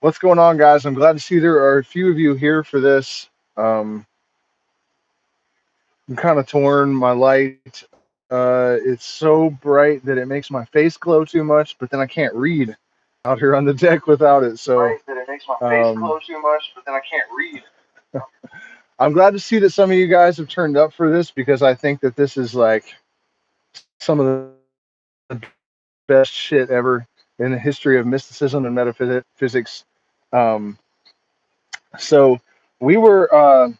What's going on, guys? I'm glad to see there are a few of you here for this. Um, I'm kind of torn. My light, it's so bright that it makes my face glow too much, but then I can't read out here on the deck without it. So Bright that it makes my face glow too much, but then I can't read. I'm glad to see that some of you guys have turned up for this because I think that this is like some of the best shit ever in the history of mysticism and metaphysics. Um, so we were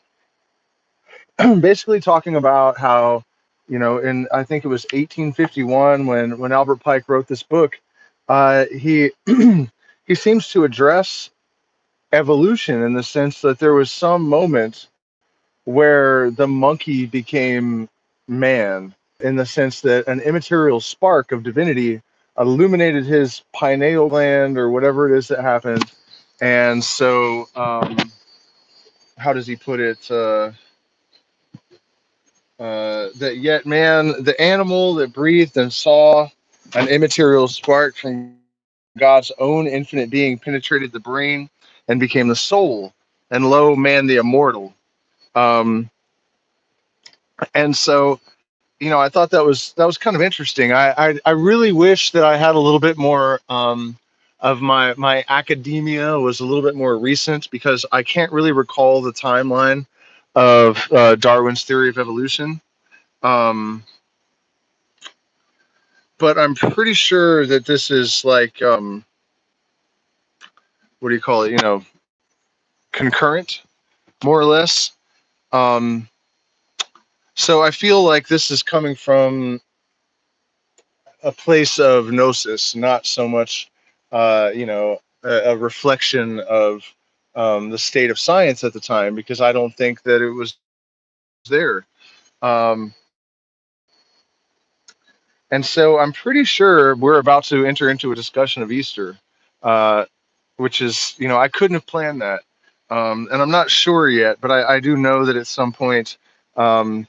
basically talking about how, in I think it was 1851 when Albert Pike wrote this book, he he seems to address evolution in the sense that there was some moment where the monkey became man, in the sense that an immaterial spark of divinity illuminated his pineal gland or whatever it is that happened. And so, how does he put it? That yet man, the animal that breathed and saw an immaterial spark from God's own infinite being, penetrated the brain and became the soul, and lo, man the immortal. Um, and so, I thought that was kind of interesting. I really wish that I had a little bit more of my academia was a little bit more recent, because I can't really recall the timeline of Darwin's theory of evolution. Um, but I'm pretty sure that this is like, what do you call it? Concurrent, more or less. Um, so I feel like this is coming from a place of gnosis, not so much, a reflection of the state of science at the time, because I don't think that it was there. Um, and so I'm pretty sure we're about to enter into a discussion of Easter, uh, which is, I couldn't have planned that. And I'm not sure yet, but I do know that at some point um,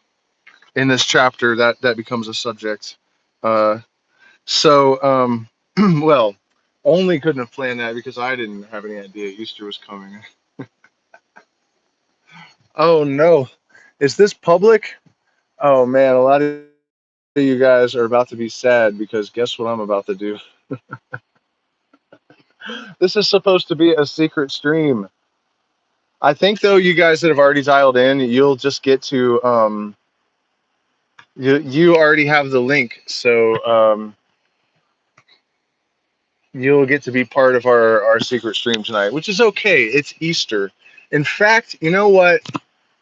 in this chapter that becomes a subject. Uh, so, well, only couldn't have planned that because I didn't have any idea Easter was coming. Oh no, is this public? Oh man, a lot of you guys are about to be sad because guess what I'm about to do? This is supposed to be a secret stream. I think though, you guys that have already dialed in, you'll just get to you already have the link, so you'll get to be part of our secret stream tonight, which is okay. It's Easter. In fact, you know what?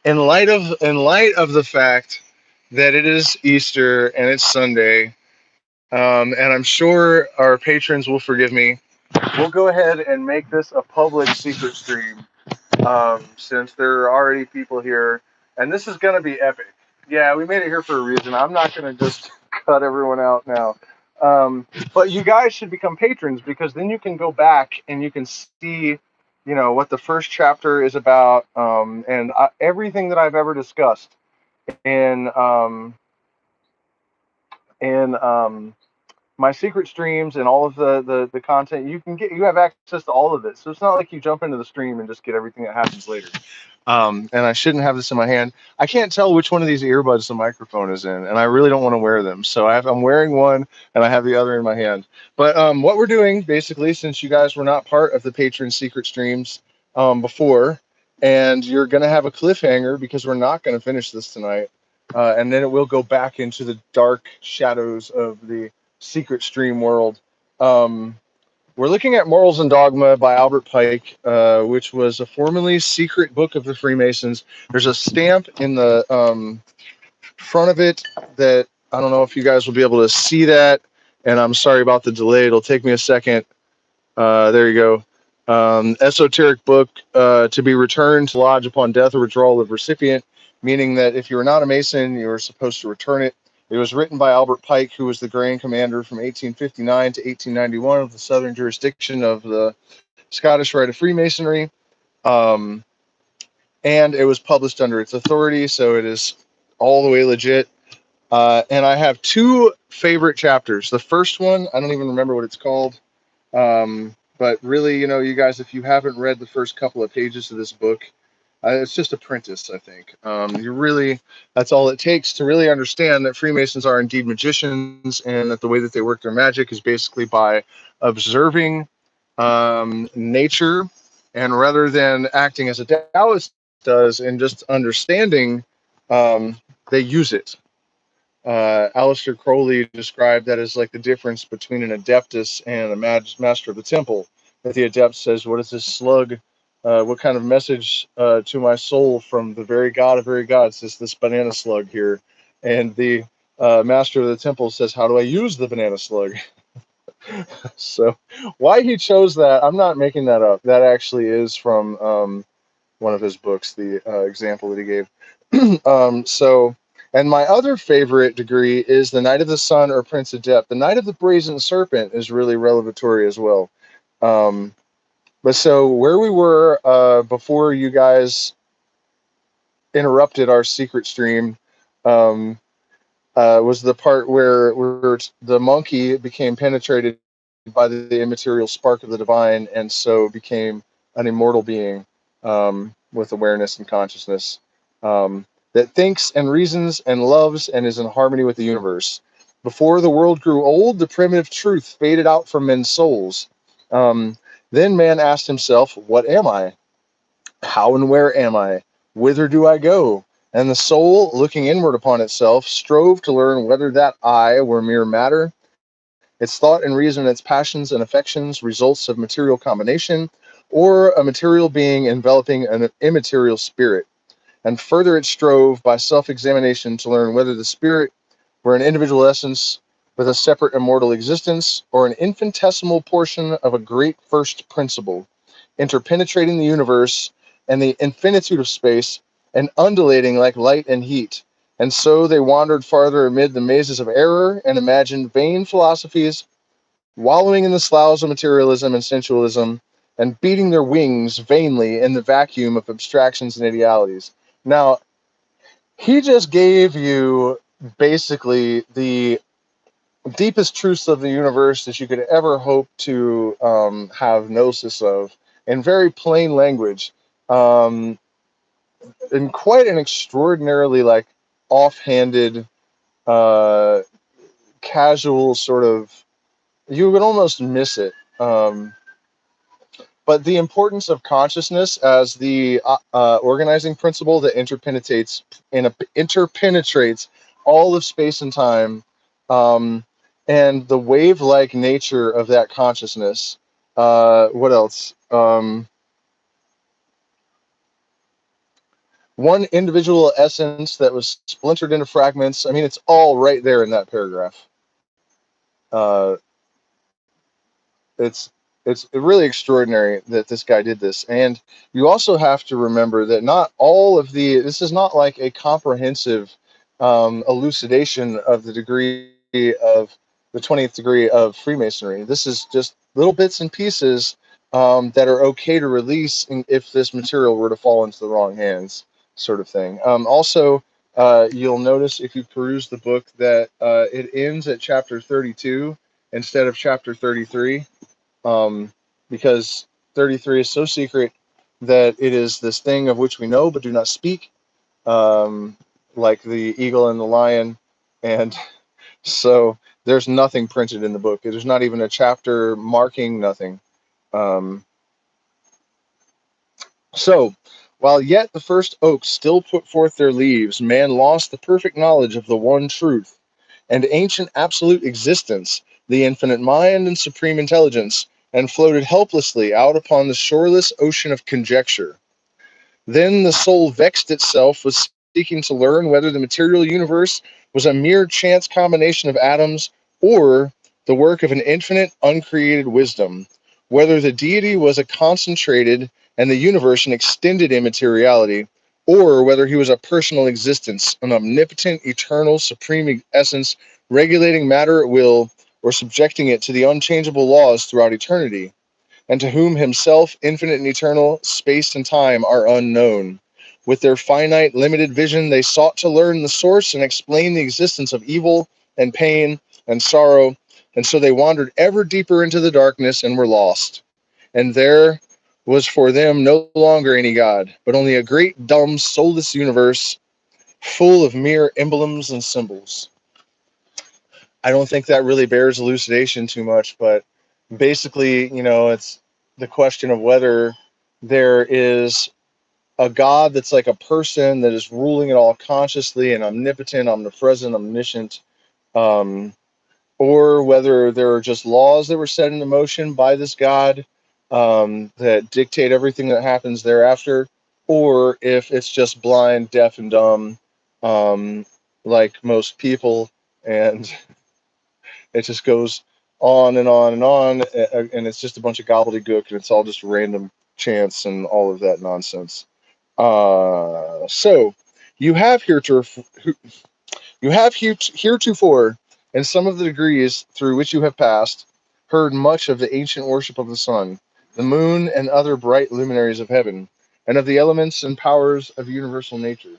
In light of the fact that it is Easter and it's Sunday, and I'm sure our patrons will forgive me, we'll go ahead and make this a public secret stream, since there are already people here, and this is going to be epic. Yeah, we made it here for a reason. I'm not going to just cut everyone out now. But you guys should become patrons, because then you can go back and you can see, what the first chapter is about, and everything that I've ever discussed in in my secret streams and all of the content. You have access to all of it, so it's not like you jump into the stream and just get everything that happens later. And I shouldn't have this in my hand. I can't tell which one of these earbuds the microphone is in, and I really don't want to wear them. So I'm wearing one, and I have the other in my hand. But what we're doing, basically, since you guys were not part of the Patreon secret streams before, and you're going to have a cliffhanger because we're not going to finish this tonight, and then it will go back into the dark shadows of the secret stream world. Um, we're looking at Morals and Dogma by Albert Pike, which was a formerly secret book of the Freemasons. There's a stamp in the front of it that I don't know if you guys will be able to see that. And I'm sorry about the delay. It'll take me a second. There you go. Esoteric book, to be returned to lodge upon death or withdrawal of recipient, meaning that if you are not a Mason, you are supposed to return it. It was written by Albert Pike, who was the Grand Commander from 1859 to 1891 of the Southern jurisdiction of the Scottish Rite of Freemasonry. Um, and it was published under its authority, so it is all the way legit. And I have two favorite chapters. The first one, I don't even remember what it's called, But really, you guys, if you haven't read the first couple of pages of this book, it's just a preface, I think. That's all it takes to really understand that Freemasons are indeed magicians, and that the way that they work their magic is basically by observing nature, and rather than acting as a Taoist does and just understanding, they use it. Aleister Crowley described that as like the difference between an adeptus and a master of the temple. That the adept says, "What is this slug? What kind of message to my soul from the very God of very gods is this banana slug here?" And the master of the temple says, "How do I use the banana slug?" So, why he chose that, I'm not making that up. That actually is from one of his books, the example that he gave. And my other favorite degree is the Knight of the Sun or Prince Adept. The Knight of the Brazen Serpent is really revelatory as well. But so where we were before you guys interrupted our secret stream was the part where the monkey became penetrated by the immaterial spark of the divine, and so became an immortal being with awareness and consciousness that thinks and reasons and loves and is in harmony with the universe. Before the world grew old, the primitive truth faded out from men's souls. Then man asked himself, "What am I? How and where am I? Whither do I go?" And the soul, looking inward upon itself, strove to learn whether that I were mere matter, its thought and reason, its passions and affections, results of material combination, or a material being enveloping an immaterial spirit. And further it strove by self-examination to learn whether the spirit were an individual essence with a separate immortal existence, or an infinitesimal portion of a great first principle, interpenetrating the universe and the infinitude of space, and undulating like light and heat. And so they wandered farther amid the mazes of error, and imagined vain philosophies, wallowing in the sloughs of materialism and sensualism, and beating their wings vainly in the vacuum of abstractions and idealities. Now, he just gave you basically the deepest truths of the universe that you could ever hope to have gnosis of, in very plain language, in quite an extraordinarily like offhanded, casual sort of. You would almost miss it. But the importance of consciousness as the organizing principle that interpenetrates all of space and time, and the wave-like nature of that consciousness. What else? One individual essence that was splintered into fragments. I mean, it's all right there in that paragraph. Uh, it's really extraordinary that this guy did this. And you also have to remember that not all of this is not like a comprehensive elucidation of the degree of the 20th degree of Freemasonry. This is just little bits and pieces that are okay to release if this material were to fall into the wrong hands, sort of thing. Also, you'll notice if you peruse the book that it ends at chapter 32 instead of chapter 33. Because 33 is so secret that it is this thing of which we know but do not speak, like the eagle and the lion. And so there's nothing printed in the book. There's not even a chapter marking, nothing. So, while yet the first oaks still put forth their leaves, man lost the perfect knowledge of the one truth and ancient absolute existence, the infinite mind and supreme intelligence, and floated helplessly out upon the shoreless ocean of conjecture. Then the soul vexed itself with seeking to learn whether the material universe was a mere chance combination of atoms, or the work of an infinite, uncreated wisdom, whether the deity was a concentrated and the universe an extended immateriality, or whether he was a personal existence, an omnipotent, eternal, supreme essence, regulating matter at will, or subjecting it to the unchangeable laws throughout eternity, and to whom himself, infinite and eternal, space and time are unknown. With their finite, limited vision, they sought to learn the source and explain the existence of evil and pain and sorrow, and so they wandered ever deeper into the darkness and were lost. and there was for them no longer any God, but only a great, dumb, soulless universe full of mere emblems and symbols. I don't think that really bears elucidation too much, but basically, it's the question of whether there is a God that's like a person that is ruling it all consciously and omnipotent, omnipresent, omniscient, um, or whether there are just laws that were set into motion by this God that dictate everything that happens thereafter, or if it's just blind, deaf, and dumb, um, like most people, and it just goes on and on and on, and it's just a bunch of gobbledygook, and it's all just random chance and all of that nonsense. So you have heretofore, in some of the degrees through which you have passed, heard much of the ancient worship of the sun, the moon, and other bright luminaries of heaven, and of the elements and powers of universal nature.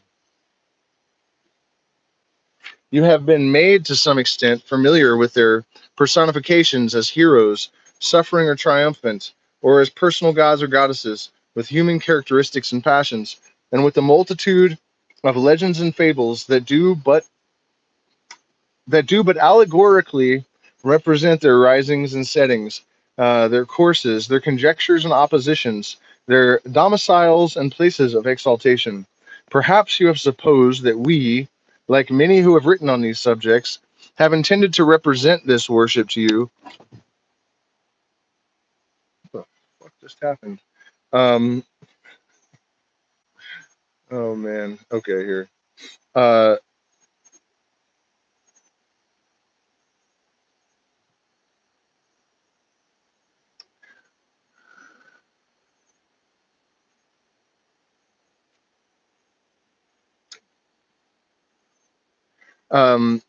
You have been made to some extent familiar with their personifications as heroes, suffering or triumphant, or as personal gods or goddesses, with human characteristics and passions, and with the multitude of legends and fables that do but allegorically represent their risings and settings, their courses, their conjectures and oppositions, their domiciles and places of exaltation. Perhaps you have supposed that we, like many who have written on these subjects, have intended to represent this worship to you. What the fuck just happened? Um, oh man. Okay, here. Uh, um,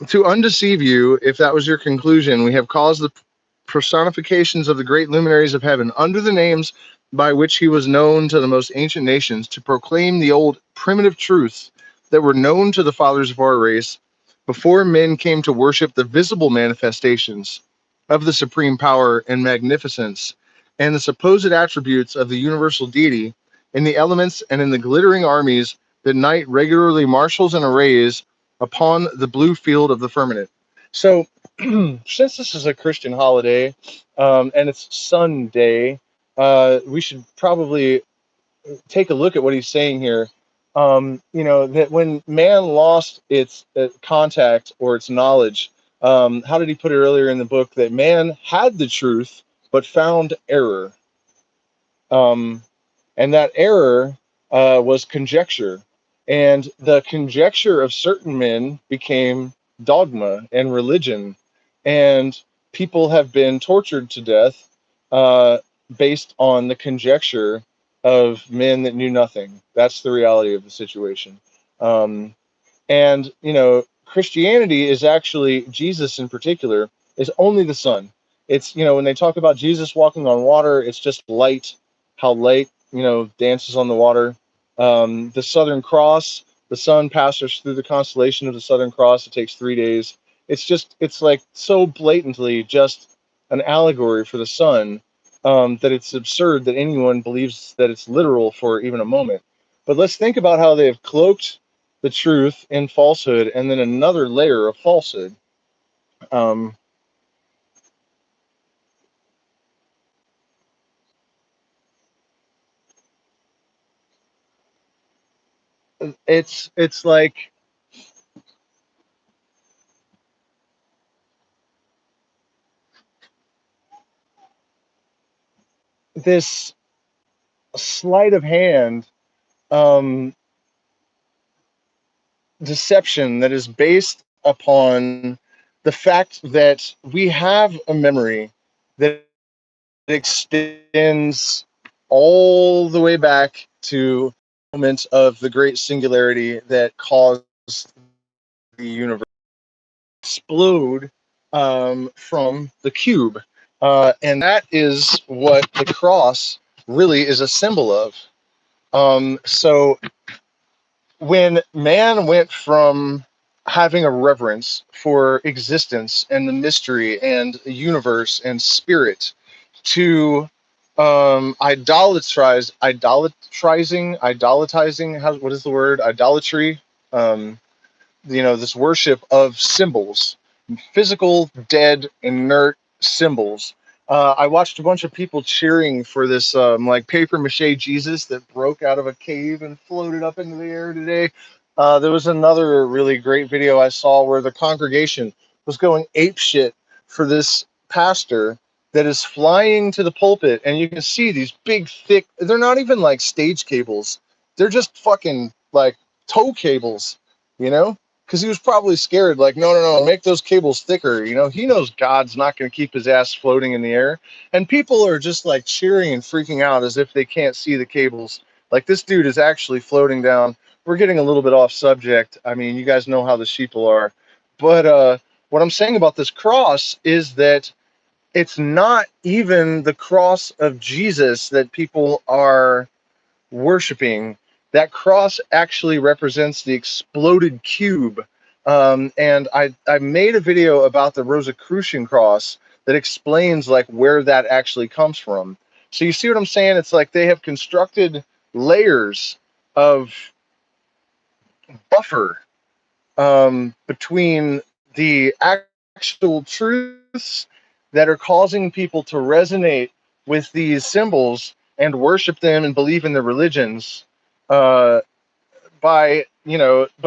to undeceive you, if that was your conclusion, we have caused the personifications of the great luminaries of heaven under the names by which he was known to the most ancient nations to proclaim the old primitive truths that were known to the fathers of our race before men came to worship the visible manifestations of the supreme power and magnificence and the supposed attributes of the universal deity in the elements and in the glittering armies that night regularly marshals and arrays upon the blue field of the firmament. So, since this is a Christian holiday and it's Sunday, we should probably take a look at what he's saying here. That when man lost its contact or its knowledge, how did he put it earlier in the book? That man had the truth but found error. Um, and that error was conjecture, and the conjecture of certain men became dogma and religion, and people have been tortured to death uh, based on the conjecture of men that knew nothing. That's the reality of the situation. And Christianity is actually, Jesus in particular is only the sun. It's, when they talk about Jesus walking on water, it's just light, how light dances on the water. The Southern Cross, the sun passes through the constellation of the Southern Cross. It takes 3 days. It's like so blatantly just an allegory for the sun, that it's absurd that anyone believes that it's literal for even a moment. But let's think about how they have cloaked the truth in falsehood, and then another layer of falsehood. Um, it's like this sleight of hand um, deception that is based upon the fact that we have a memory that extends all the way back to the moment of the great singularity that caused the universe explode from the cube. And that is what the cross really is a symbol of. So when man went from having a reverence for existence and the mystery and the universe and spirit to idolatizing, what is the word? Idolatry. Um, this worship of symbols, physical, dead, inert symbols. I watched a bunch of people cheering for this like paper mache Jesus that broke out of a cave and floated up into the air today. There was another really great video I saw where the congregation was going ape shit for this pastor that is flying to the pulpit, and you can see these big, thick. They're not even like stage cables. They're just fucking like tow cables, you know? Because he was probably scared, like, no, make those cables thicker. He knows God's not going to keep his ass floating in the air. And people are just like cheering and freaking out as if they can't see the cables. Like, this dude is actually floating down. We're getting a little bit off subject. I mean, you guys know how the sheeple are. But what I'm saying about this cross is that it's not even the cross of Jesus that people are worshiping. That cross actually represents the exploded cube. And I made a video about the Rosicrucian cross that explains like where that actually comes from. So you see what I'm saying? It's like they have constructed layers of buffer between the actual truths that are causing people to resonate with these symbols and worship them and believe in their religions, uh, but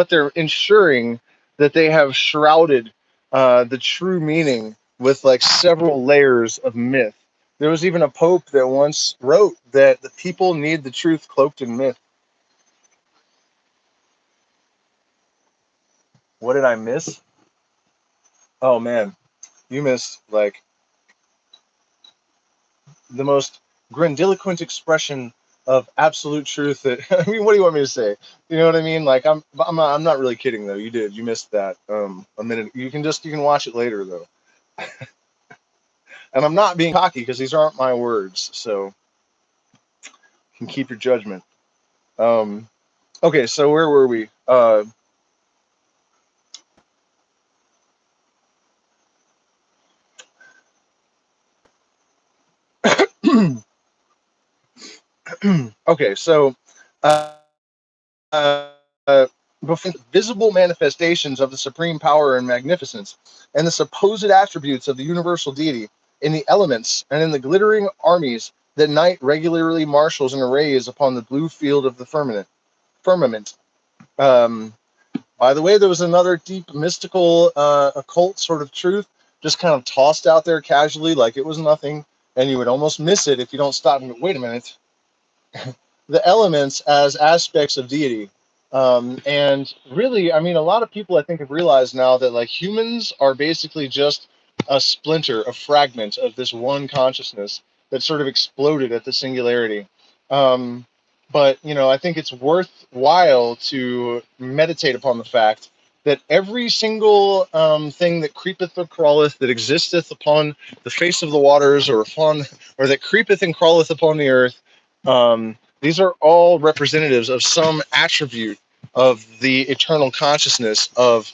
they're ensuring that they have shrouded the true meaning with like several layers of myth. There was even a pope that once wrote that the people need the truth cloaked in myth. What did I miss? Oh man, you missed like the most grandiloquent expression of absolute truth that I mean, what do you want me to say? You know what I mean? Like I'm not really kidding though. You did. You missed that a minute. You can watch it later though. And I'm not being cocky because these aren't my words, so you can keep your judgment. Um okay, so where were we? Okay, so uh, uh, before visible manifestations of the supreme power and magnificence, and the supposed attributes of the universal deity in the elements and in the glittering armies that night regularly marshals and arrays upon the blue field of the firmament. Um, by the way, there was another deep mystical occult sort of truth just kind of tossed out there casually like it was nothing, and you would almost miss it if you don't stop and wait a minute. The elements as aspects of deity. And really, I mean, a lot of people I think have realized now that like humans are basically just a splinter, a fragment of this one consciousness that sort of exploded at the singularity. But I think it's worthwhile to meditate upon the fact that every single thing that creepeth or crawleth, that existeth upon the face of the waters, or that creepeth and crawleth upon the earth, these are all representatives of some attribute of the eternal consciousness of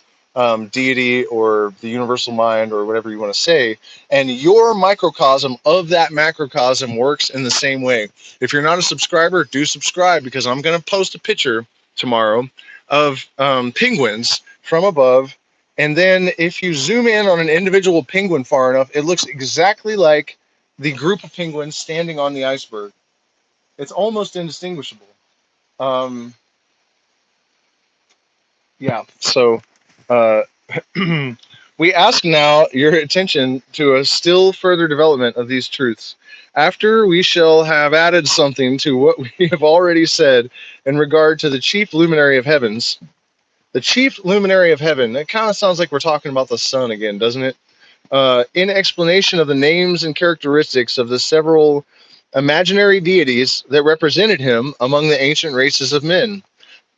deity or the universal mind or whatever you want to say. And your microcosm of that macrocosm works in the same way. If you're not a subscriber, do subscribe, because I'm going to post a picture tomorrow of penguins from above. And then if you zoom in on an individual penguin far enough, it looks exactly like the group of penguins standing on the iceberg. It's almost indistinguishable. Um, yeah. So uh, we ask now your attention to a still further development of these truths. After we shall have added something to what we have already said in regard to the chief luminary of heavens. The chief luminary of heaven, it kind of sounds like we're talking about the sun again, doesn't it? In explanation of the names and characteristics of the several imaginary deities that represented him among the ancient races of men.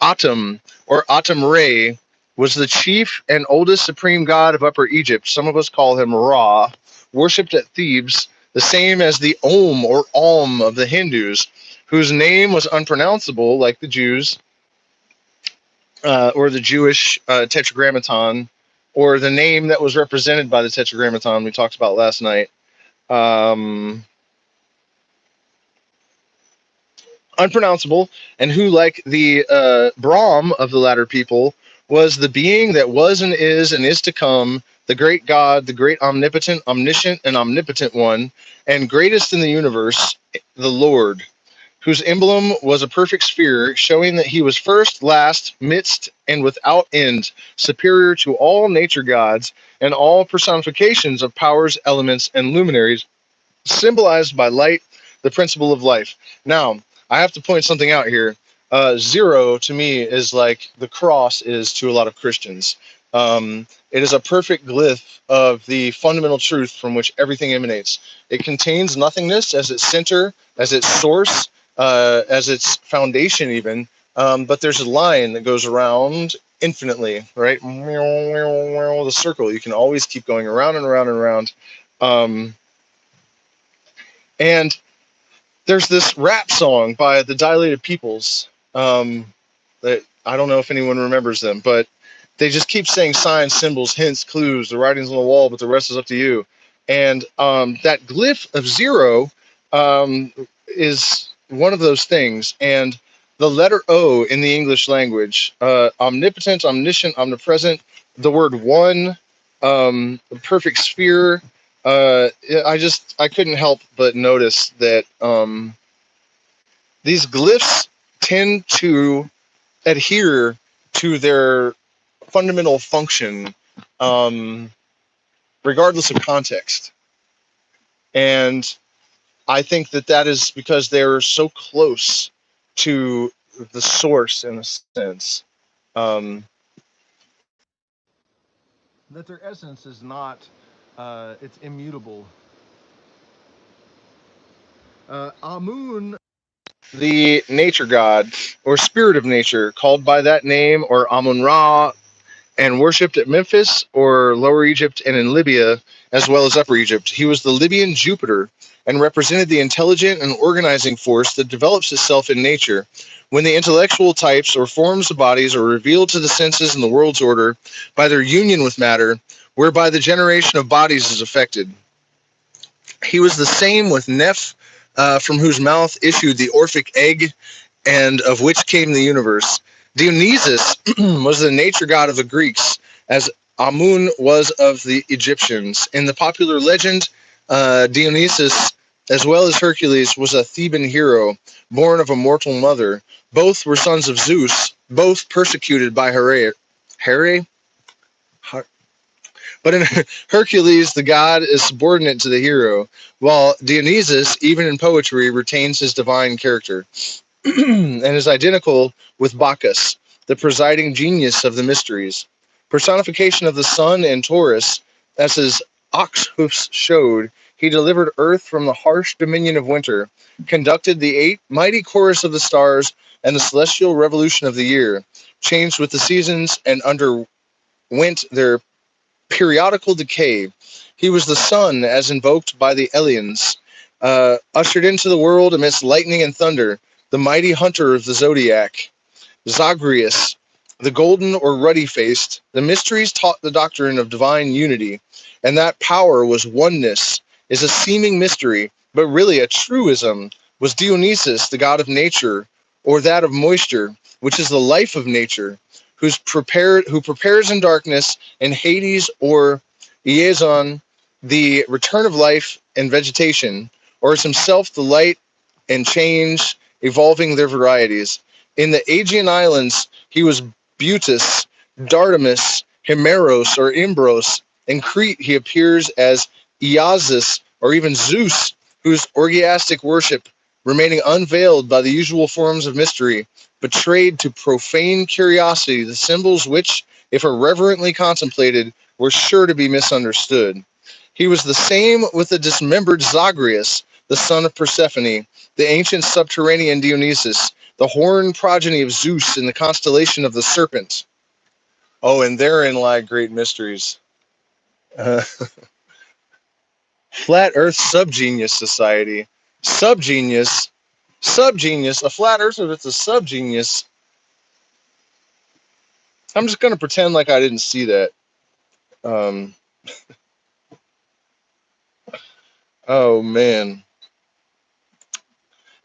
Atum, or Atum Re, was the chief and oldest supreme god of Upper Egypt. Some of us call him Ra, worshipped at Thebes, the same as the Om or Om of the Hindus, whose name was unpronounceable like the Jews, or the Jewish Tetragrammaton, or the name that was represented by the Tetragrammaton we talked about last night. Um, unpronounceable, and who, like the Brahm of the latter people, was the being that was and is to come, the great God, the great omnipotent, omniscient, and omnipotent one, and greatest in the universe, the Lord, whose emblem was a perfect sphere, showing that he was first, last, midst, and without end, superior to all nature gods and all personifications of powers, elements, and luminaries, symbolized by light, the principle of life. Now, I have to point something out here. Zero to me is like the cross is to a lot of Christians. It is a perfect glyph of the fundamental truth from which everything emanates. It contains nothingness as its center, as its source, as its foundation, even. But there's a line that goes around infinitely, right? The circle. You can always keep going around and around and around. And there's this rap song by the Dilated Peoples that I don't know if anyone remembers them, but they just keep saying signs, symbols, hints, clues, the writing's on the wall, but the rest is up to you. And that glyph of zero is one of those things. And the letter O in the English language, omnipotent, omniscient, omnipresent, the word one, perfect sphere. I couldn't help but notice that these glyphs tend to adhere to their fundamental function, regardless of context. And I think that is because they're so close to the source, in a sense, that their essence is not, it's immutable. Amun, the nature god or spirit of nature, called by that name, or Amun Ra, and worshipped at Memphis or Lower Egypt and in Libya, as well as Upper Egypt. He was the Libyan Jupiter and represented the intelligent and organizing force that develops itself in nature. When the intellectual types or forms of bodies are revealed to the senses in the world's order by their union with matter, whereby the generation of bodies is effected. He was the same with Neph, from whose mouth issued the Orphic egg, and of which came the universe. Dionysus was the nature god of the Greeks, as Amun was of the Egyptians. In the popular legend, Dionysus, as well as Hercules, was a Theban hero, born of a mortal mother. Both were sons of Zeus, both persecuted by Here? But in Hercules, the god is subordinate to the hero, while Dionysus, even in poetry, retains his divine character and is identical with Bacchus, the presiding genius of the mysteries. Personification of the Sun and Taurus, as his ox hoofs showed, he delivered earth from the harsh dominion of winter, conducted the eight mighty chorus of the stars and the celestial revolution of the year, changed with the seasons and underwent their periodical decay. He was the sun as invoked by the Elians, ushered into the world amidst lightning and thunder, the mighty hunter of the zodiac. Zagreus, the golden or ruddy-faced, the mysteries taught the doctrine of divine unity, and that power was oneness, is a seeming mystery, but really a truism, was Dionysus, the god of nature, or that of moisture, which is the life of nature, who prepares in darkness, and Hades or Iazon, the return of life and vegetation, or is himself the light and change, evolving their varieties. In the Aegean Islands, he was Butus, Dardamus, Himeros, or Imbros. In Crete, he appears as Iasus, or even Zeus, whose orgiastic worship, remaining unveiled by the usual forms of mystery, betrayed to profane curiosity the symbols which, if irreverently contemplated, were sure to be misunderstood. He was the same with the dismembered Zagreus, the son of Persephone, the ancient subterranean Dionysus, the horned progeny of Zeus in the constellation of the serpent. Oh, and therein lie great mysteries. Flat Earth Subgenius Society. Subgenius, a flat earther that's a subgenius. I'm just going to pretend like I didn't see that. Oh, man.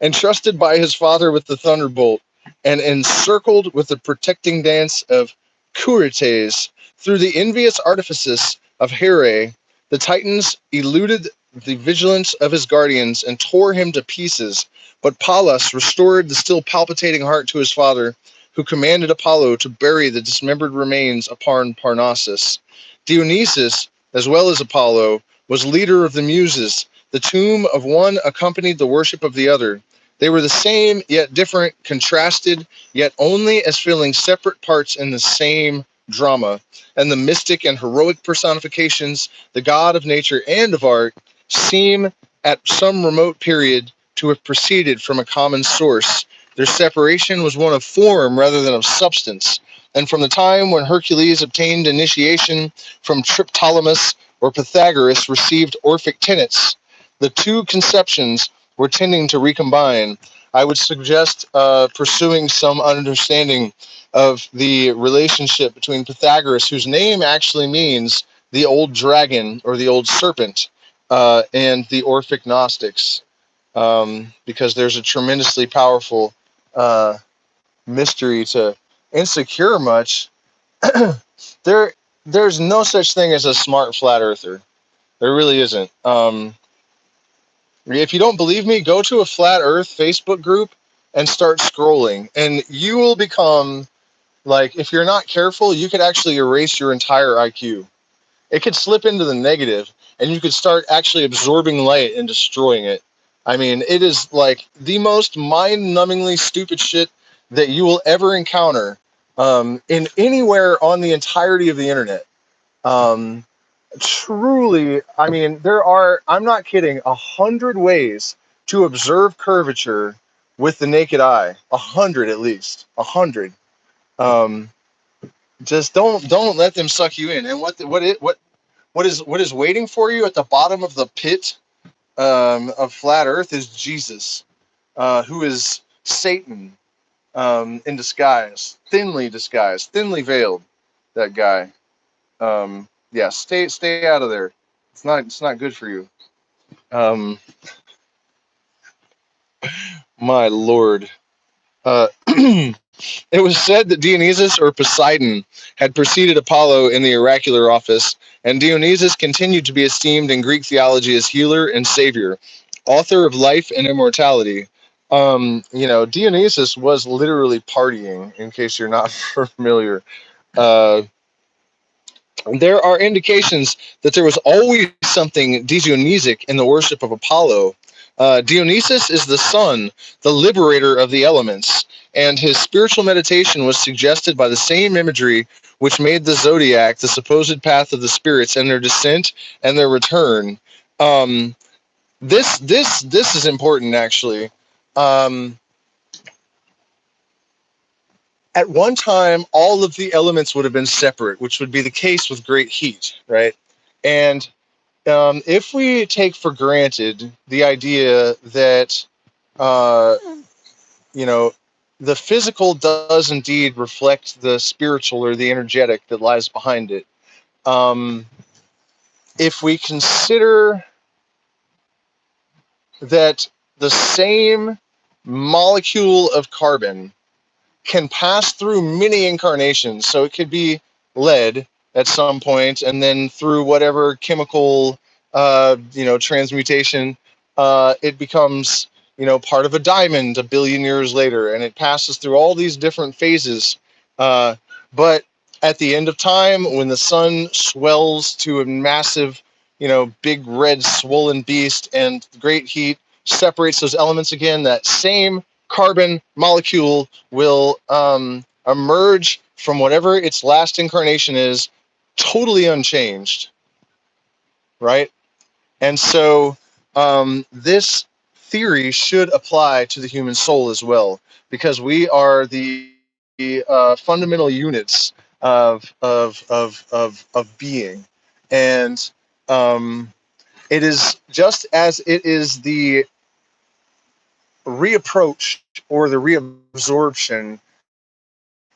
entrusted by his father with the thunderbolt, and encircled with the protecting dance of Curetes. Through the envious artifices of Here, the Titans eluded the vigilance of his guardians and tore him to pieces. But Pallas restored the still palpitating heart to his father, who commanded Apollo to bury the dismembered remains upon Parnassus. Dionysus, as well as Apollo, was leader of the Muses. The tomb of one accompanied the worship of the other. They were the same, yet different, contrasted, yet only as filling separate parts in the same drama. And the mystic and heroic personifications, the god of nature and of art, seem at some remote period to have proceeded from a common source. Their separation was one of form rather than of substance. And from the time when Hercules obtained initiation from Triptolemus, or Pythagoras received Orphic tenets, the two conceptions were tending to recombine. I would suggest pursuing some understanding of the relationship between Pythagoras, whose name actually means the old dragon or the old serpent, and the Orphic Gnostics, because there's a tremendously powerful mystery to insecure much. There's no such thing as a smart flat earther. There really isn't. If you don't believe me, go to a flat earth Facebook group and start scrolling, and you will become, like, if you're not careful, you could actually erase your entire IQ. It could slip into the negative, and you could start actually absorbing light and destroying it. I mean, it is like the most mind-numbingly stupid shit that you will ever encounter in anywhere on the entirety of the internet. Truly, I mean, there are, I'm not kidding, 100 ways to observe curvature with the naked eye. 100 at least. 100. Just don't let them suck you in. And what is waiting for you at the bottom of the pit of flat Earth is Jesus, who is Satan in disguise, thinly veiled. That guy. Yeah, stay out of there. It's not good for you. My lord. It was said that Dionysus or Poseidon had preceded Apollo in the oracular office, and Dionysus continued to be esteemed in Greek theology as healer and savior, author of life and immortality. Dionysus was literally partying, in case you're not familiar. Uh, There are indications that there was always something Dionysic in the worship of Apollo. Dionysus is the sun, the liberator of the elements, and his spiritual meditation was suggested by the same imagery which made the zodiac the supposed path of the spirits and their descent and their return. This is important, actually. At one time, all of the elements would have been separate, which would be the case with great heat, right? And if we take for granted the idea that, the physical does indeed reflect the spiritual or the energetic that lies behind it, if we consider that the same molecule of carbon can pass through many incarnations. So it could be lead at some point, and then through whatever chemical, transmutation, it becomes, part of a diamond a billion years later, and it passes through all these different phases. But at the end of time, when the sun swells to a massive, big red swollen beast, and great heat separates those elements again, that same carbon molecule will emerge from whatever its last incarnation is, totally unchanged, right? And so this theory should apply to the human soul as well, because we are the fundamental units of being, and it is just as it is the reapproach or the reabsorption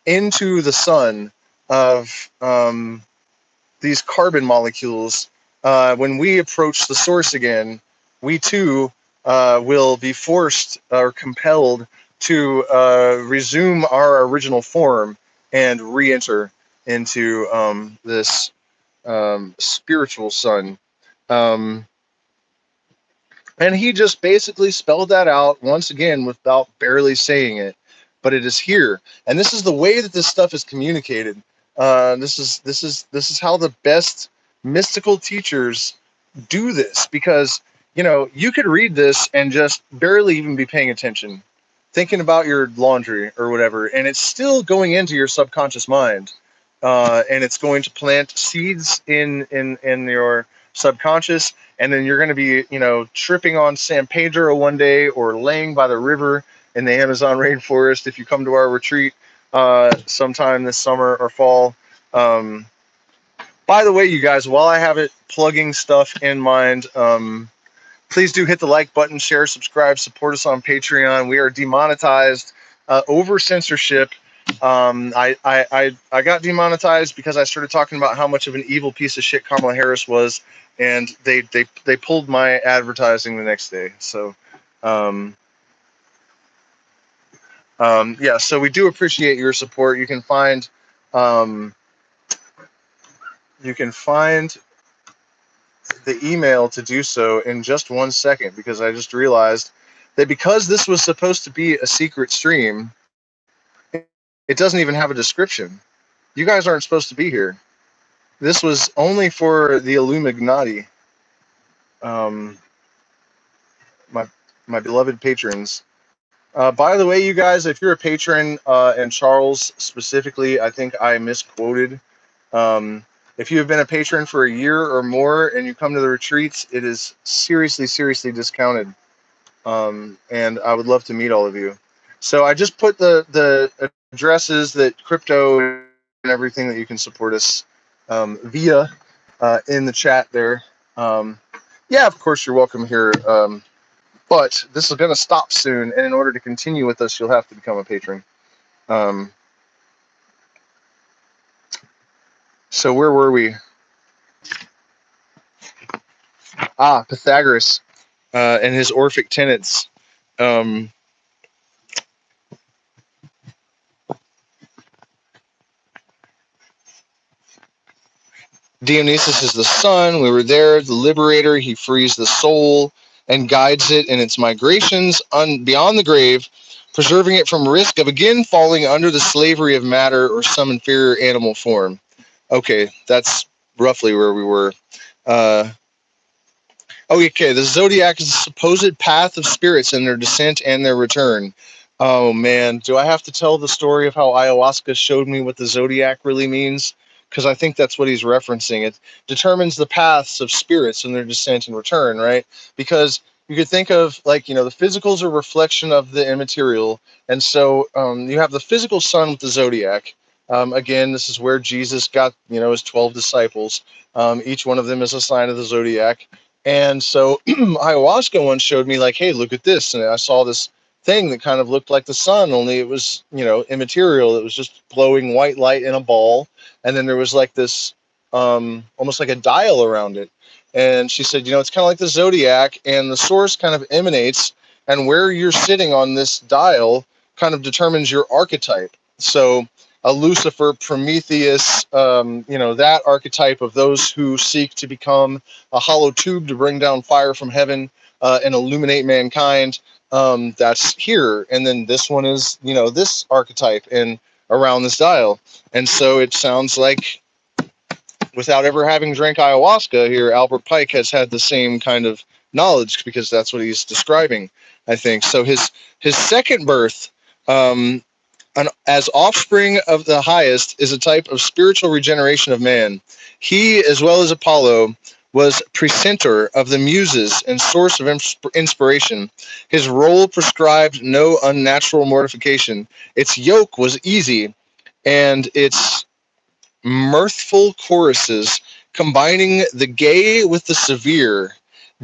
into the sun of these carbon molecules. When we approach the source again, we too will be forced or compelled to resume our original form and re-enter into this spiritual sun. Um, and he just basically spelled that out once again without barely saying it, but it is here, and this is the way that this stuff is communicated. This is how the best mystical teachers do this, because you could read this and just barely even be paying attention, thinking about your laundry or whatever, and it's still going into your subconscious mind, and it's going to plant seeds in your subconscious, and then you're going to be tripping on San Pedro one day, or laying by the river in the Amazon rainforest if you come to our retreat sometime this summer or fall. By the way, you guys, while I have it plugging stuff in mind, please do hit the like button, share, subscribe, support us on Patreon. We are demonetized over censorship. I got demonetized because I started talking about how much of an evil piece of shit Kamala Harris was, and they pulled my advertising the next day. So, yeah. So we do appreciate your support. You can find the email to do so in just 1 second, because I just realized that because this was supposed to be a secret stream, it doesn't even have a description. You guys aren't supposed to be here. This was only for the Illuminati, my beloved patrons. By the way, you guys, if you're a patron, and Charles specifically, I think I misquoted. If you have been a patron for a year or more and you come to the retreats, it is seriously, seriously discounted. And I would love to meet all of you. So I just put the addresses, that crypto and everything that you can support us via in the chat there. Yeah, of course, you're welcome here. But this is going to stop soon, and in order to continue with us, you'll have to become a patron. So where were we? Pythagoras and his Orphic tenets. Dionysus is the sun. We were there. The liberator. He frees the soul and guides it in its migrations beyond the grave, preserving it from risk of again falling under the slavery of matter or some inferior animal form. Okay, that's roughly where we were. Okay, the zodiac is the supposed path of spirits in their descent and their return. Oh man, do I have to tell the story of how ayahuasca showed me what the zodiac really means? Because I think that's what he's referencing. It determines the paths of spirits in their descent and return, right? Because you could think of, like, the physical is a reflection of the immaterial. And so you have the physical sun with the zodiac. Again, this is where Jesus got, his 12 disciples. Each one of them is a sign of the zodiac. And so ayahuasca once showed me, like, hey, look at this. And I saw this thing that kind of looked like the sun, only it was, immaterial. It was just glowing white light in a ball. And then there was like this, almost like a dial around it. And she said, it's kind of like the zodiac, and the source kind of emanates, and where you're sitting on this dial kind of determines your archetype. So a Lucifer, Prometheus, that archetype of those who seek to become a hollow tube to bring down fire from heaven and illuminate mankind. That's here. And then this one is, this archetype and around this dial. And so it sounds like, without ever having drank ayahuasca here, Albert Pike has had the same kind of knowledge, because that's what he's describing, I think. So his second birth, as offspring of the highest, is a type of spiritual regeneration of man. He, as well as Apollo, was precentor of the muses and source of inspiration. His role prescribed no unnatural mortification. Its yoke was easy, and its mirthful choruses, combining the gay with the severe,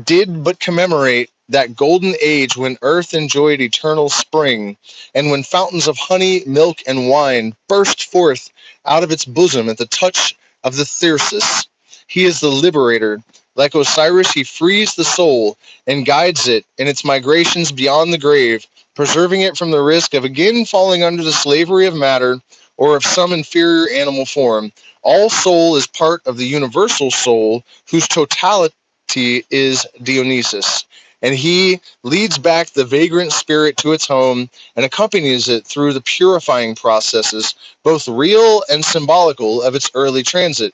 did but commemorate that golden age when earth enjoyed eternal spring, and when fountains of honey, milk, and wine burst forth out of its bosom at the touch of the thyrsus. He is the liberator, Like Osiris, he frees the soul and guides it in its migrations beyond the grave, preserving it from the risk of again falling under the slavery of matter or of some inferior animal form. All soul is part of the universal soul, whose totality is Dionysus, and he leads back the vagrant spirit to its home and accompanies it through the purifying processes, both real and symbolical, of its early transit.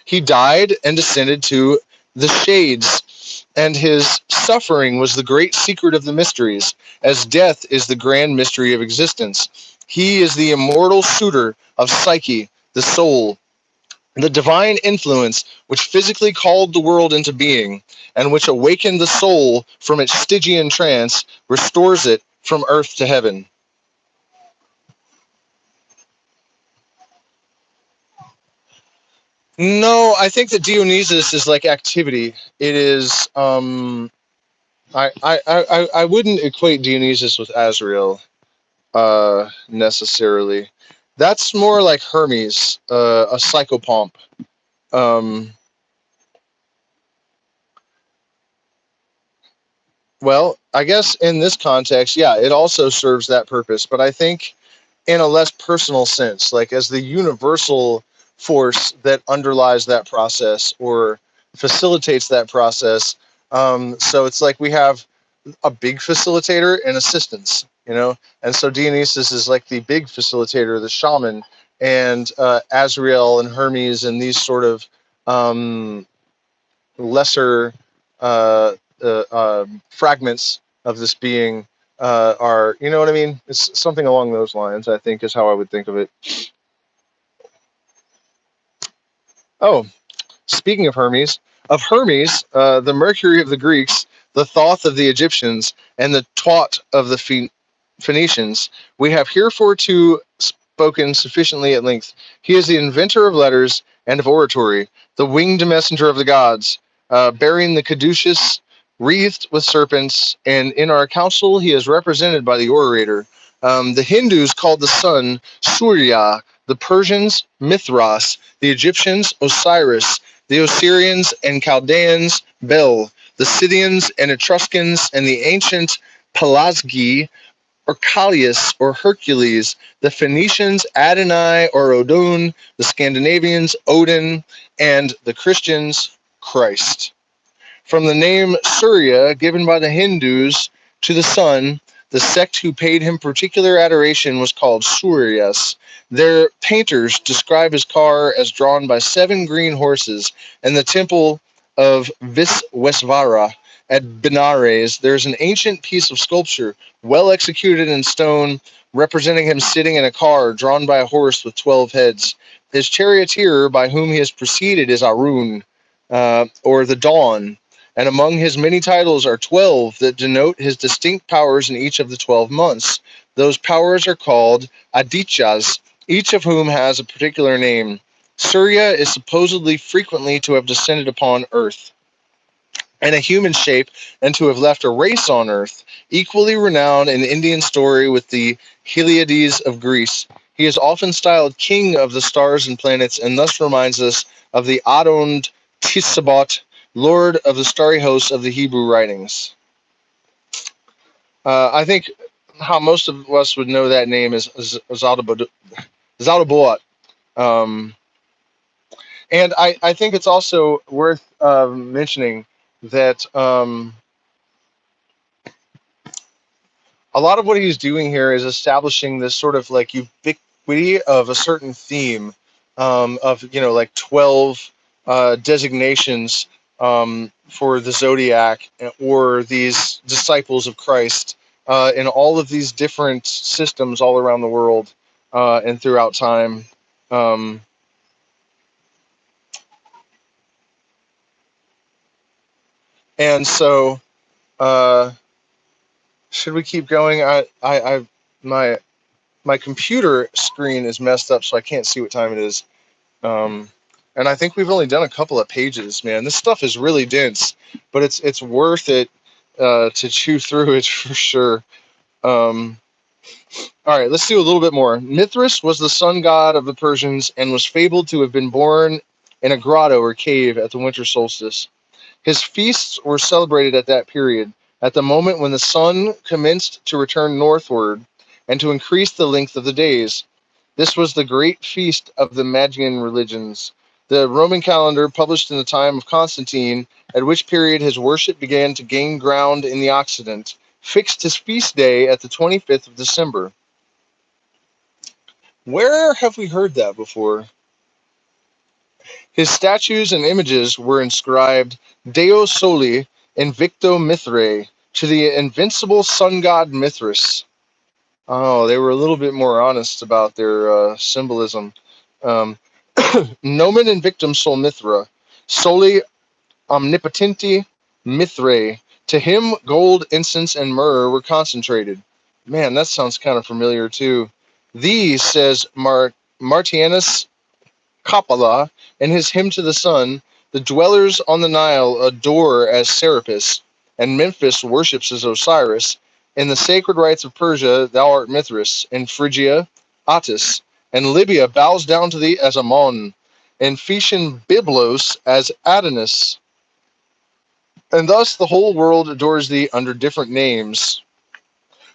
He died and descended to the shades, and his suffering was the great secret of the mysteries, as death is the grand mystery of existence. He is the immortal suitor of Psyche, the soul, the divine influence which physically called the world into being, and which awakened the soul from its Stygian trance, restores it from earth to heaven. No, I think that Dionysus is like activity. It is. I wouldn't equate Dionysus with Azrael necessarily. That's more like Hermes, a psychopomp. Um, well, I guess in this context, yeah, it also serves that purpose. But I think in a less personal sense, like as the universal force that underlies that process or facilitates that process. So it's like we have a big facilitator and assistants, you know? And so Dionysus is like the big facilitator, the shaman, and Azrael and Hermes and these sort of lesser fragments of this being are, you know what I mean? It's something along those lines, I think, is how I would think of it. Oh, speaking of Hermes, the Mercury of the Greeks, the Thoth of the Egyptians, and the Twat of the Phoenicians, we have heretofore spoken sufficiently at length. He is the inventor of letters and of oratory, the winged messenger of the gods, bearing the caduceus, wreathed with serpents, and in our council he is represented by the orator. The Hindus called the sun Surya, the Persians Mithras, the Egyptians Osiris, the Osirians and Chaldeans Bel, the Scythians and Etruscans, and the ancient Pelasgi or Callias or Hercules, the Phoenicians Adonai or Odin, the Scandinavians Odin, and the Christians Christ. From the name Surya, given by the Hindus to the sun, the sect who paid him particular adoration was called Suryas. Their painters describe his car as drawn by 7 green horses, and the temple of Viswesvara at Benares, there is an ancient piece of sculpture, well executed in stone, representing him sitting in a car drawn by a horse with 12 heads. His charioteer, by whom he is preceded, is Arun, or the Dawn, and among his many titles are 12 that denote his distinct powers in each of the 12 months. Those powers are called Adityas, each of whom has a particular name. Surya is supposedly frequently to have descended upon Earth in a human shape and to have left a race on Earth, equally renowned in Indian story with the Heliades of Greece. He is often styled king of the stars and planets, and thus reminds us of the Adon Tisabot, Lord of the starry hosts of the Hebrew writings. I think how most of us would know that name is Zaldaboat. And I think it's also worth mentioning that a lot of what he's doing here is establishing this sort of like ubiquity of a certain theme of, you know, like 12 designations for the zodiac or these disciples of Christ in all of these different systems all around the world and throughout time. And so, should we keep going? My computer screen is messed up, so I can't see what time it is. And I think we've only done a couple of pages, man. This stuff is really dense, but it's worth it to chew through it for sure. All right, let's do a little bit more. Mithras was the sun god of the Persians and was fabled to have been born in a grotto or cave at the winter solstice. His feasts were celebrated at that period, at the moment when the sun commenced to return northward and to increase the length of the days. This was the great feast of the Magian religions. The Roman calendar, published in the time of Constantine, at which period his worship began to gain ground in the Occident, fixed his feast day at the 25th of December. Where have we heard that before? His statues and images were inscribed Deo Soli Invicto Mithrae, to the invincible sun god Mithras. Oh, they were a little bit more honest about their symbolism. Um, Nomen Invictum Sol Mithra, Soli Omnipotenti Mithrae. To him, gold, incense, and myrrh were concentrated. Man, that sounds kind of familiar too. These, says Martianus Coppola in his Hymn to the Sun, the dwellers on the Nile adore as Serapis, and Memphis worships as Osiris. In the sacred rites of Persia, thou art Mithras. In Phrygia, Attis. And Libya bows down to thee as Ammon. In Phoenician Byblos as Adonis. And thus the whole world adores thee under different names.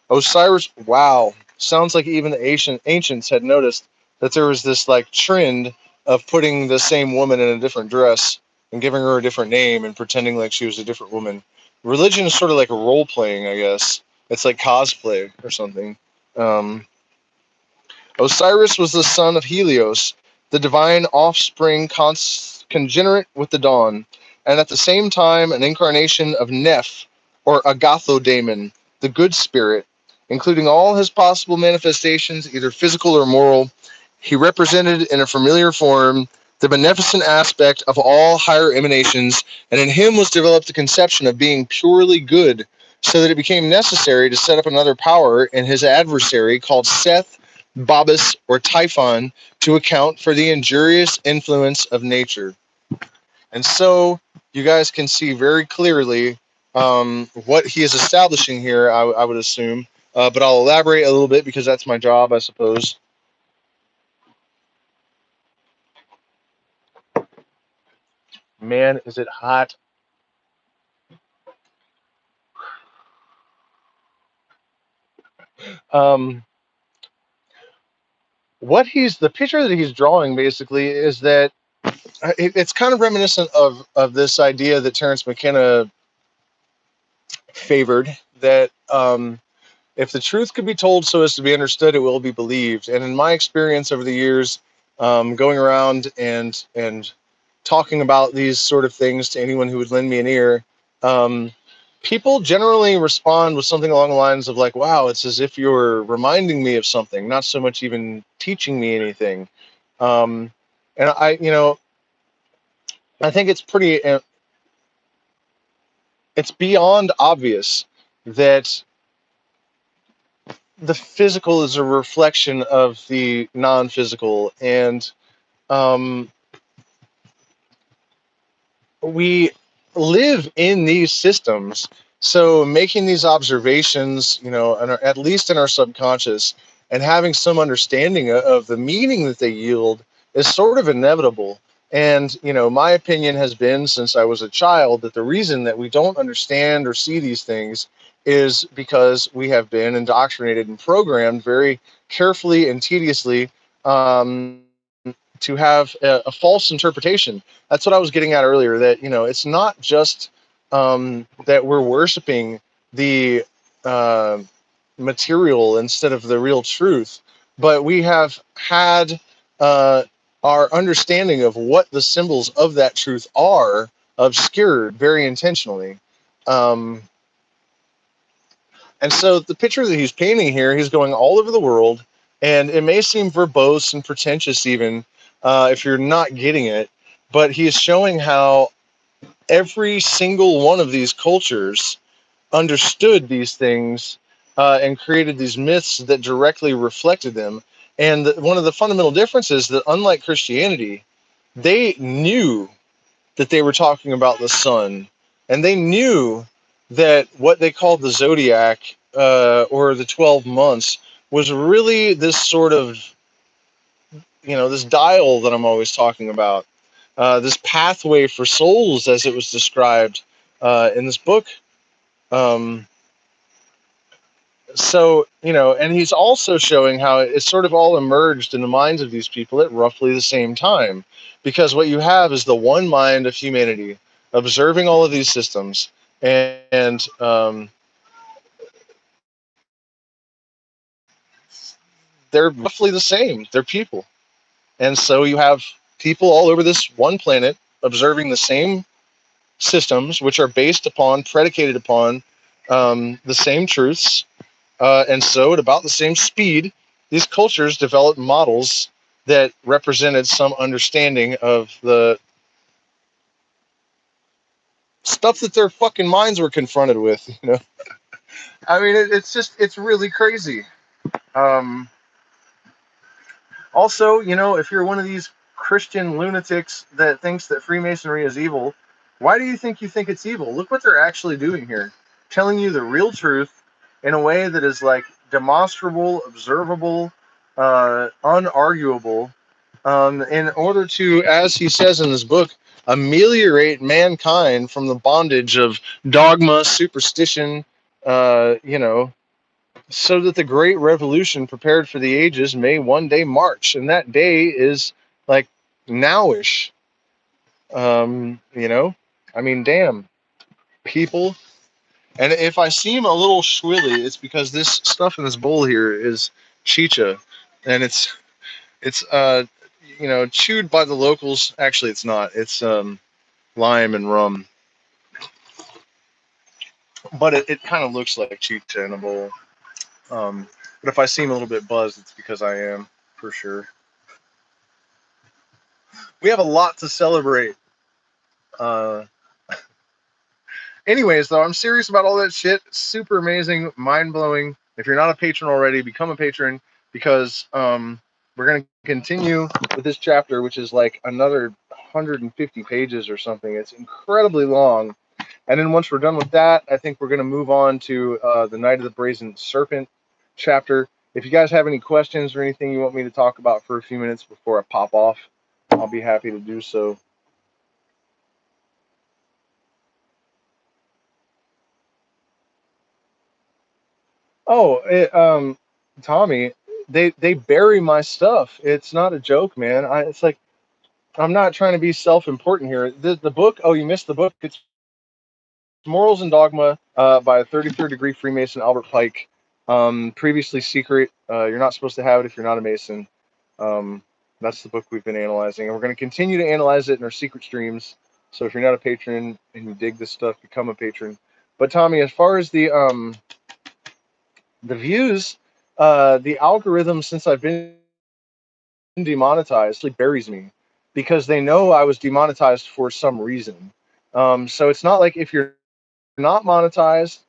Osiris, wow. Sounds like even the ancients had noticed that there was this like trend of putting the same woman in a different dress and giving her a different name and pretending like she was a different woman. Religion is sort of like a role playing, I guess. It's like cosplay or something. Osiris was the son of Helios, the divine offspring congenerate with the dawn, and at the same time an incarnation of Neph, or Agathodamon, the good spirit. Including all his possible manifestations, either physical or moral, he represented in a familiar form the beneficent aspect of all higher emanations, and in him was developed the conception of being purely good, so that it became necessary to set up another power in his adversary called Seth, Babus, or Typhon to account for the injurious influence of nature. And so you guys can see very clearly what he is establishing here, I would assume. But I'll elaborate a little bit because that's my job, I suppose. Man, is it hot. The picture that he's drawing basically is that it's kind of reminiscent of this idea that Terence McKenna favored, that if the truth could be told so as to be understood, it will be believed. And in my experience over the years, going around and talking about these sort of things to anyone who would lend me an ear, people generally respond with something along the lines of like, wow, it's as if you're reminding me of something, not so much even teaching me anything. And I think it's it's beyond obvious that the physical is a reflection of the non-physical, and we live in these systems. So making these observations, at least in our subconscious, and having some understanding of the meaning that they yield is sort of inevitable. And, my opinion has been since I was a child that the reason that we don't understand or see these things is because we have been indoctrinated and programmed very carefully and tediously to have a false interpretation. That's what I was getting at earlier, that, it's not just that we're worshiping the material instead of the real truth, but we have had our understanding of what the symbols of that truth are obscured very intentionally. And so the picture that he's painting here, he's going all over the world, and it may seem verbose and pretentious even if you're not getting it, but he is showing how every single one of these cultures understood these things and created these myths that directly reflected them. And one of the fundamental differences that, unlike Christianity, they knew that they were talking about the sun, and they knew that what they called the zodiac or the 12 months was really this sort of, this dial that I'm always talking about. this pathway for souls, as it was described in this book. So, and he's also showing how it's sort of all emerged in the minds of these people at roughly the same time. Because what you have is the one mind of humanity observing all of these systems, and they're roughly the same. They're people. And so you have people all over this one planet observing the same systems, which are based upon, predicated upon the same truths. And so, at about the same speed, these cultures developed models that represented some understanding of the stuff that their fucking minds were confronted with. I mean, it's really crazy. Um, Also, if you're one of these Christian lunatics that thinks that Freemasonry is evil, why do you think it's evil? Look what they're actually doing here. Telling you the real truth in a way that is like demonstrable, observable, unarguable, in order to, as he says in this book, ameliorate mankind from the bondage of dogma, superstition, so that the great revolution prepared for the ages may one day march. And that day is like nowish. I mean, damn, people. And if I seem a little swilly, it's because this stuff in this bowl here is chicha, and it's chewed by the locals. Actually, it's not. It's lime and rum, but it kind of looks like chicha in a bowl. But if I seem a little bit buzzed, it's because I am, for sure. We have a lot to celebrate. Uh, Anyways, though, I'm serious about all that shit. Super amazing, mind blowing. If you're not a patron already, become a patron, because we're gonna continue with this chapter, which is like another 150 pages or something. It's incredibly long. And then once we're done with that, I think we're gonna move on to the Night of the Brazen Serpent chapter. If you guys have any questions or anything you want me to talk about for a few minutes before I pop off, I'll be happy to do so. Oh, Tommy, they bury my stuff. It's not a joke, man. It's like I'm not trying to be self-important here. The book. Oh, you missed the book. It's Morals and Dogma by a 33rd degree Freemason Albert Pike. Previously secret. You're not supposed to have it if you're not a Mason. That's the book we've been analyzing, and we're going to continue to analyze it in our secret streams. So if you're not a patron and you dig this stuff, become a patron. But Tommy, as far as the views, the algorithm, since I've been demonetized, buries me because they know I was demonetized for some reason. So it's not like if you're not monetized,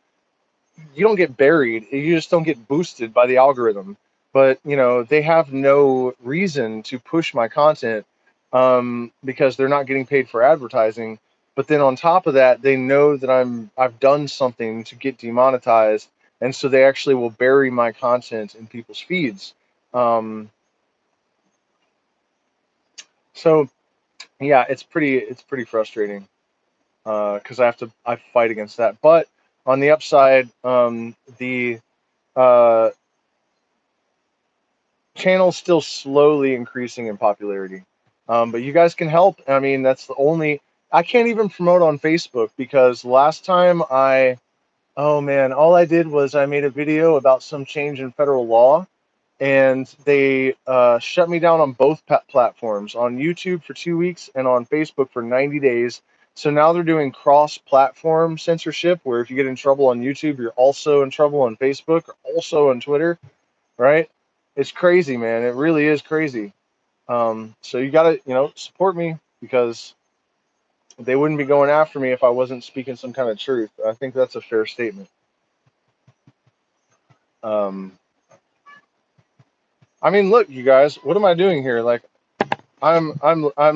you don't get buried. You just don't get boosted by the algorithm. But they have no reason to push my content because they're not getting paid for advertising. But then on top of that, they know that I've done something to get demonetized, and so they actually will bury my content in people's feeds. So yeah, it's pretty frustrating because I fight against that. But on the upside, the uh, channel's still slowly increasing in popularity. But you guys can help. I mean, that's the only. I can't even promote on Facebook because last time oh man, all I did was I made a video about some change in federal law, and they shut me down on both platforms, on YouTube for 2 weeks and on Facebook for 90 days. So now they're doing cross-platform censorship, where if you get in trouble on YouTube, you're also in trouble on Facebook, or also on Twitter, right? It's crazy, man. It really is crazy. So you gotta, support me, because they wouldn't be going after me if I wasn't speaking some kind of truth. I think that's a fair statement. Um, I mean, look, you guys, what am I doing here? Like, I'm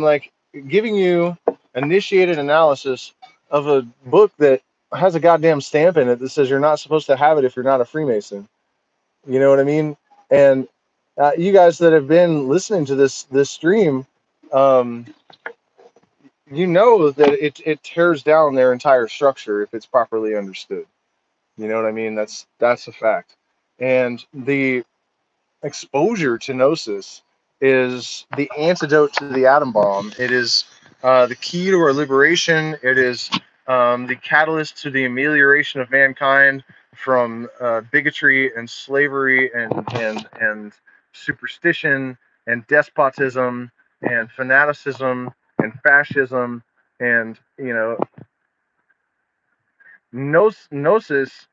like giving you initiated analysis of a book that has a goddamn stamp in it that says you're not supposed to have it if you're not a Freemason. You know what I mean? And you guys that have been listening to this stream, um, you know that it tears down their entire structure if it's properly understood. You know what I mean? That's a fact. And the exposure to gnosis is the antidote to the atom bomb. It is the key to our liberation. It is the catalyst to the amelioration of mankind from bigotry and slavery and superstition and despotism and fanaticism and fascism and gnosis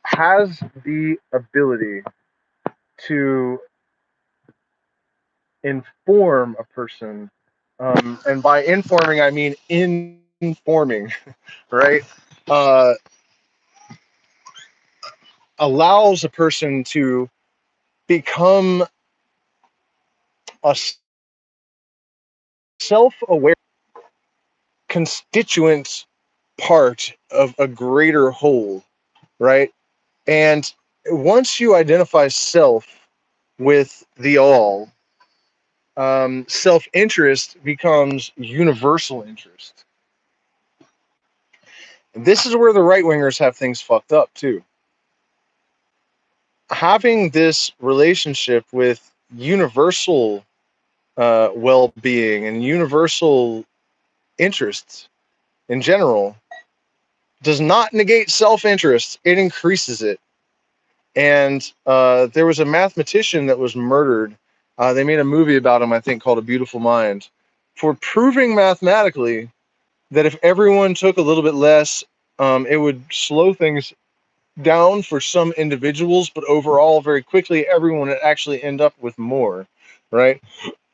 has the ability to inform a person, and by informing I mean informing, right? Uh, Allows a person to become a self-aware constituent part of a greater whole, right? And once you identify self with the all, self-interest becomes universal interest. And this is where the right-wingers have things fucked up too. Having this relationship with universal well-being and universal interests in general does not negate self-interest. It increases it. And there was a mathematician that was murdered. They made a movie about him, I think, called A Beautiful Mind, for proving mathematically that if everyone took a little bit less, it would slow things down for some individuals, but overall, very quickly, everyone would actually end up with more, right?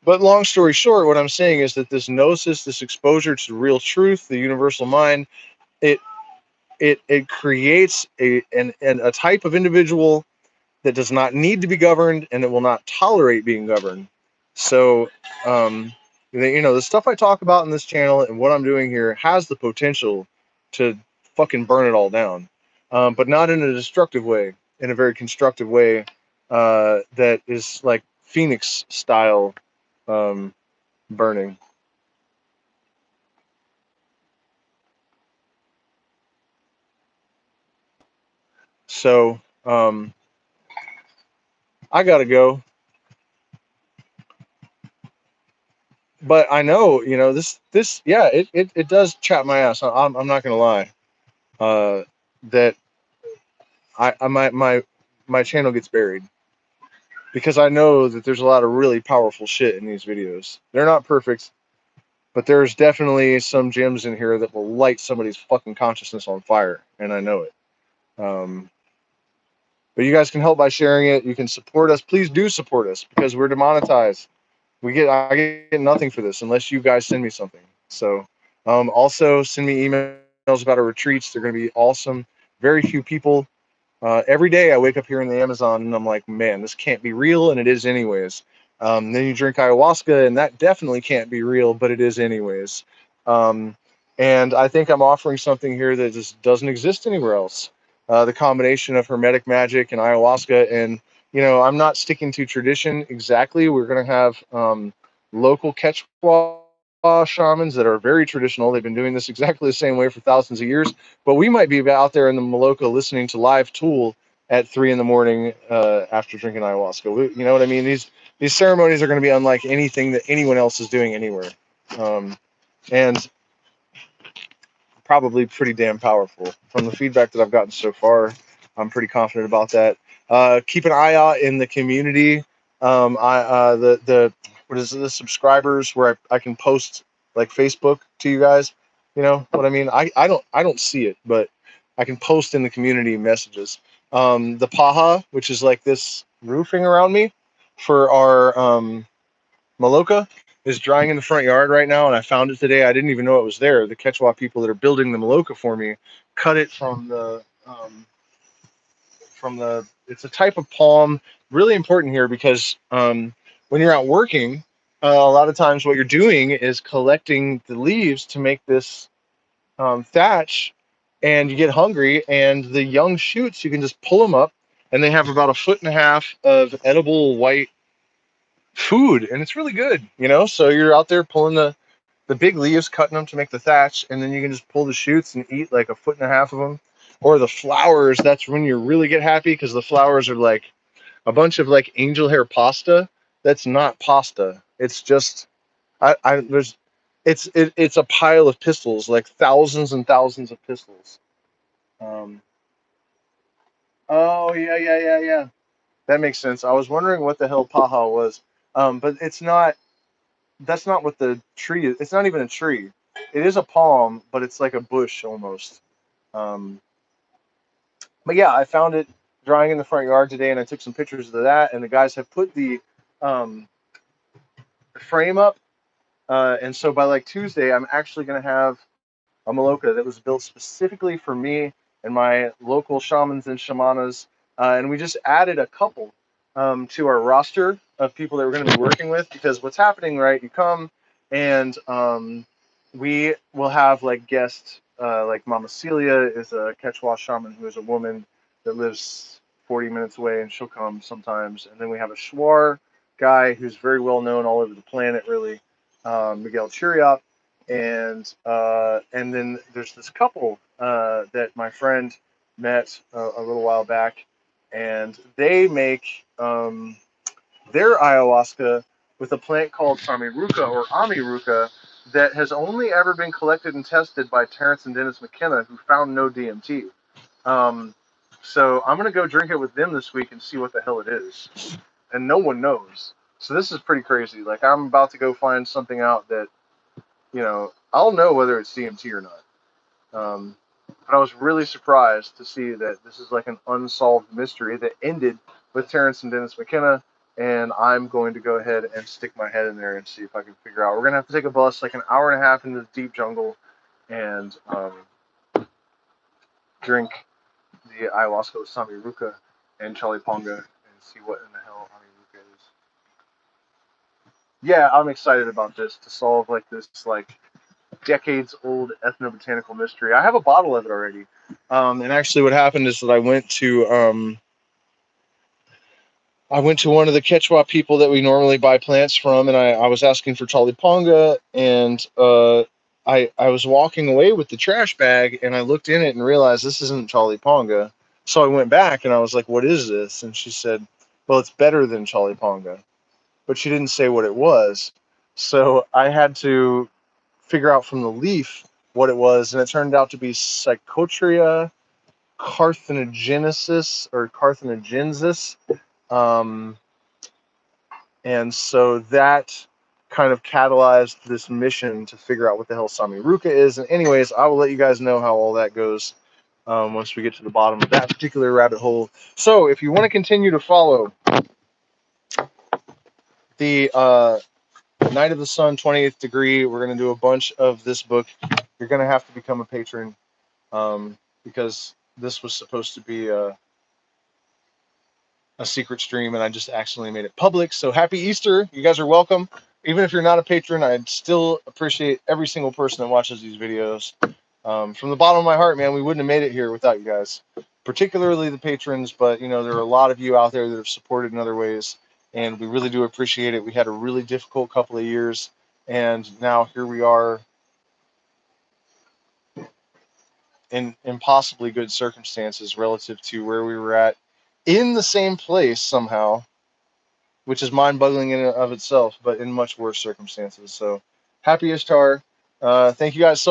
But long story short, what I'm saying is that this gnosis, this exposure to real truth, the universal mind, it creates a type of individual that does not need to be governed, and it will not tolerate being governed. So, the stuff I talk about in this channel and what I'm doing here has the potential to fucking burn it all down, but not in a destructive way, in a very constructive way that is like Phoenix style burning. So, I gotta go. But I know, yeah, it does chap my ass. I'm not gonna lie. That my channel gets buried because I know that there's a lot of really powerful shit in these videos. They're not perfect, but there's definitely some gems in here that will light somebody's fucking consciousness on fire, and I know it. But you guys can help by sharing it. You can support us. Please do support us because we're demonetized. I get nothing for this unless you guys send me something. So, also send me emails about our retreats. They're going to be awesome. Very few people. Every day I wake up here in the Amazon and I'm like, man, this can't be real, and it is anyways. Then you drink ayahuasca, and that definitely can't be real, but it is anyways. And I think I'm offering something here that just doesn't exist anywhere else. The combination of hermetic magic and ayahuasca, and I'm not sticking to tradition exactly. We're going to have local Quechua shamans that are very traditional. They've been doing this exactly the same way for thousands of years. But we might be out there in the Maloka listening to live Tool at 3 a.m. After drinking ayahuasca. You know what I mean? These ceremonies are going to be unlike anything that anyone else is doing anywhere, and probably pretty damn powerful. From the feedback that I've gotten so far, I'm pretty confident about that. Keep an eye out in the community. The what is it, the subscribers where I can post like Facebook to you guys. You know what I mean? I don't see it, but I can post in the community messages. The paha, which is like this roofing around me for our Maloka, is drying in the front yard right now, and I found it today. I didn't even know it was there. The Quechua people that are building the Maloka for me cut it from the it's a type of palm. Really important here because when you're out working, a lot of times what you're doing is collecting the leaves to make this thatch, and you get hungry, and the young shoots, you can just pull them up, and they have about 1.5 feet of edible white food, and it's really good, so you're out there pulling the the big leaves, cutting them to make the thatch, and then you can just pull the shoots and eat like 1.5 foot of them. Or the flowers, that's when you really get happy, because the flowers are like a bunch of like angel hair pasta. That's not pasta. It's just it's a pile of pistils, like thousands and thousands of pistils. Oh yeah. That makes sense. I was wondering what the hell paha was. But it's not. That's not what the tree is. It's not even a tree. It is a palm, but it's like a bush almost. Um, but yeah, I found it drying in the front yard today, and I took some pictures of that. And the guys have put the frame up, and so by like Tuesday, I'm actually going to have a maloka that was built specifically for me and my local shamans and shamanas. And we just added a couple to our roster of people that we're going to be working with, because what's happening, right? You come and we will have like guests, like Mama Celia is a Quechua shaman who is a woman that lives 40 minutes away, and she'll come sometimes. And then we have a Shuar guy who's very well known all over the planet, really, Miguel Chiriop. And then there's this couple that my friend met a little while back, and they make their ayahuasca with a plant called Samiruka or Amiruka that has only ever been collected and tested by Terrence and Dennis McKenna, who found no DMT. So I'm gonna go drink it with them this week and see what the hell it is, and no one knows. So this is pretty crazy. Like, I'm about to go find something out that, I'll know whether it's DMT or not. But I was really surprised to see that this is like an unsolved mystery that ended with Terrence and Dennis McKenna, and I'm going to go ahead and stick my head in there and see if I can figure out. We're going to have to take a bus like 1.5 hours into the deep jungle and drink the ayahuasca with Samiruka and Charlie Ponga and see what in the hell Amiruka is. Yeah, I'm excited about this, to solve like this decades old ethnobotanical mystery. I have a bottle of it already. And actually what happened is that I went to one of the Quechua people that we normally buy plants from, and I was asking for Taliponga, and I was walking away with the trash bag, and I looked in it and realized this isn't Taliponga. So I went back and I was like, what is this? And she said, well, it's better than Taliponga. But she didn't say what it was. So I had to figure out from the leaf what it was, and it turned out to be Psychotria carthenogenesis or carthenogensis. And so that kind of catalyzed this mission to figure out what the hell Samiruka is. And anyways, I will let you guys know how all that goes once we get to the bottom of that particular rabbit hole. So if you want to continue to follow the Night of the Sun, 28th Degree, we're going to do a bunch of this book. You're going to have to become a patron, because this was supposed to be a secret stream, and I just accidentally made it public. So happy Easter. You guys are welcome. Even if you're not a patron, I'd still appreciate every single person that watches these videos. From the bottom of my heart, man, we wouldn't have made it here without you guys, particularly the patrons. But, there are a lot of you out there that have supported in other ways, and we really do appreciate it. We had a really difficult couple of years, and now here we are in impossibly good circumstances relative to where we were at in the same place somehow, which is mind-boggling in and of itself, but in much worse circumstances. So happy Ishtar. Thank you guys so much.